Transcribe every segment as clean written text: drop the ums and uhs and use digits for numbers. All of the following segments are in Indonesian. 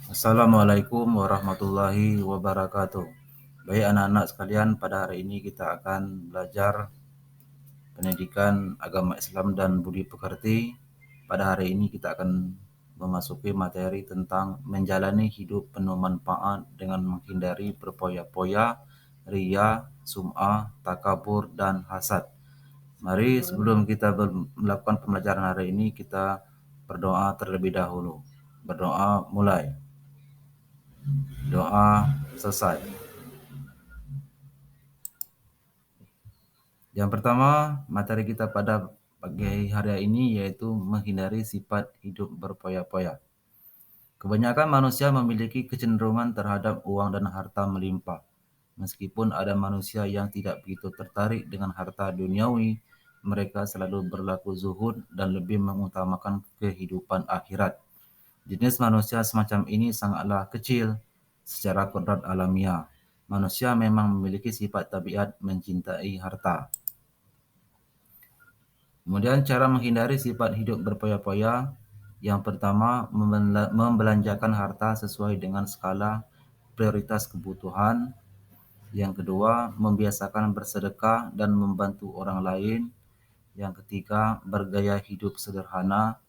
Assalamualaikum warahmatullahi wabarakatuh. Baik anak-anak sekalian, pada hari ini kita akan belajar pendidikan agama Islam dan budi pekerti. Pada hari ini kita akan memasuki materi tentang menjalani hidup penuh manfaat dengan menghindari berpoya-poya, riya, sum'ah, takabur, dan hasad. Mari sebelum kita melakukan pembelajaran hari ini, kita berdoa terlebih dahulu. Berdoa mulai. Doa selesai. Yang pertama, materi kita pada pagi hari ini yaitu menghindari sifat hidup berpoya-poya. Kebanyakan manusia memiliki kecenderungan terhadap uang dan harta melimpah. Meskipun ada manusia yang tidak begitu tertarik dengan harta duniawi, mereka selalu berlaku zuhud dan lebih mengutamakan kehidupan akhirat. Jenis manusia semacam ini sangatlah kecil secara kodrat alamiah. Manusia memang memiliki sifat tabiat mencintai harta. Kemudian cara menghindari sifat hidup berpoya-poya, yang pertama membelanjakan harta sesuai dengan skala prioritas kebutuhan. Yang kedua, membiasakan bersedekah dan membantu orang lain. Yang ketiga, bergaya hidup sederhana.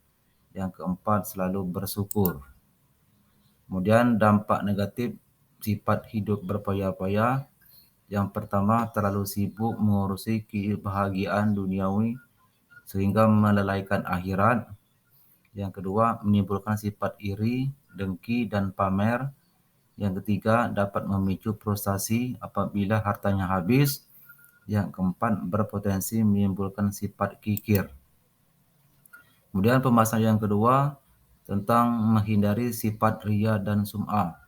Yang keempat, selalu bersyukur. Kemudian dampak negatif sifat hidup berpoya-poya. Yang pertama, terlalu sibuk mengurusi kebahagiaan duniawi sehingga melalaikan akhirat. Yang kedua, menimbulkan sifat iri, dengki, dan pamer. Yang ketiga, dapat memicu frustasi apabila hartanya habis. Yang keempat, berpotensi menimbulkan sifat kikir. Kemudian pembahasan yang kedua tentang menghindari sifat riya dan sum'ah.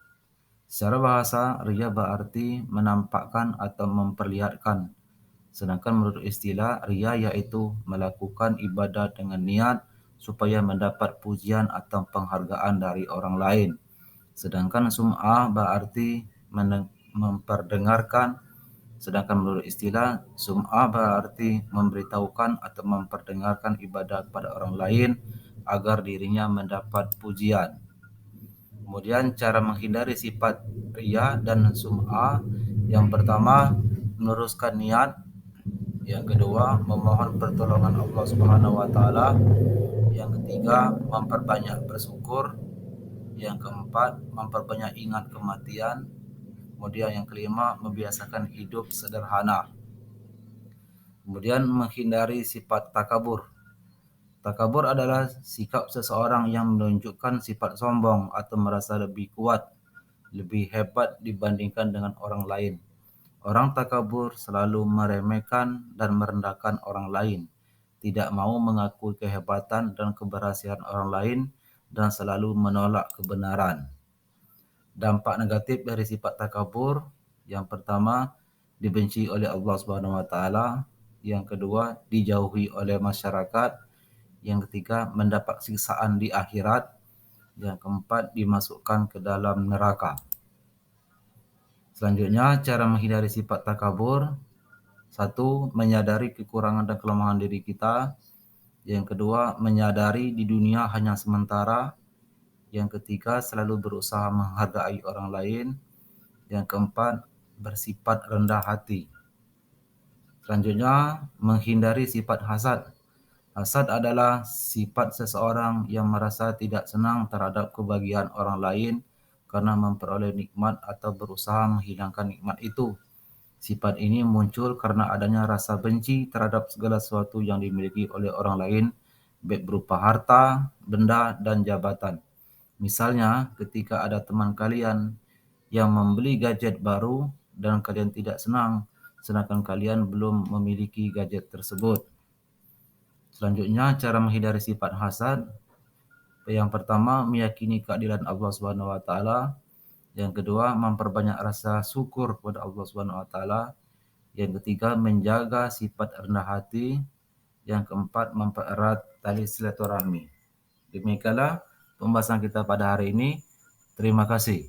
Secara bahasa, riya berarti menampakkan atau memperlihatkan. Sedangkan menurut istilah, riya yaitu melakukan ibadah dengan niat supaya mendapat pujian atau penghargaan dari orang lain. Sedangkan sum'ah berarti memperdengarkan. Sedangkan menurut istilah, sum'ah berarti memberitahukan atau memperdengarkan ibadah kepada orang lain agar dirinya mendapat pujian. Kemudian cara menghindari sifat riya dan sum'ah, yang pertama meluruskan niat, yang kedua memohon pertolongan Allah Subhanahu wa taala, yang ketiga memperbanyak bersyukur, yang keempat memperbanyak ingat kematian, kemudian yang kelima membiasakan hidup sederhana. Kemudian menghindari sifat takabur. Takabur adalah sikap seseorang yang menunjukkan sifat sombong atau merasa lebih kuat, lebih hebat dibandingkan dengan orang lain. Orang takabur selalu meremehkan dan merendahkan orang lain, tidak mau mengakui kehebatan dan keberhasilan orang lain, dan selalu menolak kebenaran. Dampak negatif dari sifat takabur, yang pertama dibenci oleh Allah Subhanahu wa taala, yang kedua dijauhi oleh masyarakat, yang ketiga mendapat siksaan di akhirat, yang keempat dimasukkan ke dalam neraka. Selanjutnya, cara menghindari sifat takabur. 1. Menyadari kekurangan dan kelemahan diri kita. Yang kedua, menyadari di dunia hanya sementara. Yang ketiga, selalu berusaha menghargai orang lain. Yang keempat, bersifat rendah hati. Selanjutnya, menghindari sifat hasad. Hasad adalah sifat seseorang yang merasa tidak senang terhadap kebahagiaan orang lain karena memperoleh nikmat atau berusaha menghilangkan nikmat itu. Sifat ini muncul karena adanya rasa benci terhadap segala sesuatu yang dimiliki oleh orang lain, baik berupa harta, benda, dan jabatan. Misalnya, ketika ada teman kalian yang membeli gadget baru dan kalian tidak senang, sedangkan kalian belum memiliki gadget tersebut. Selanjutnya, cara menghindari sifat hasad. Yang pertama, meyakini keadilan Allah Subhanahu wa taala. Yang kedua, memperbanyak rasa syukur kepada Allah Subhanahu wa taala. Yang ketiga, menjaga sifat rendah hati. Yang keempat, mempererat tali silaturahmi. Demikianlah pembahasan kita pada hari ini. Terima kasih.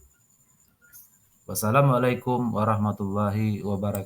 Wassalamualaikum warahmatullahi wabarakatuh.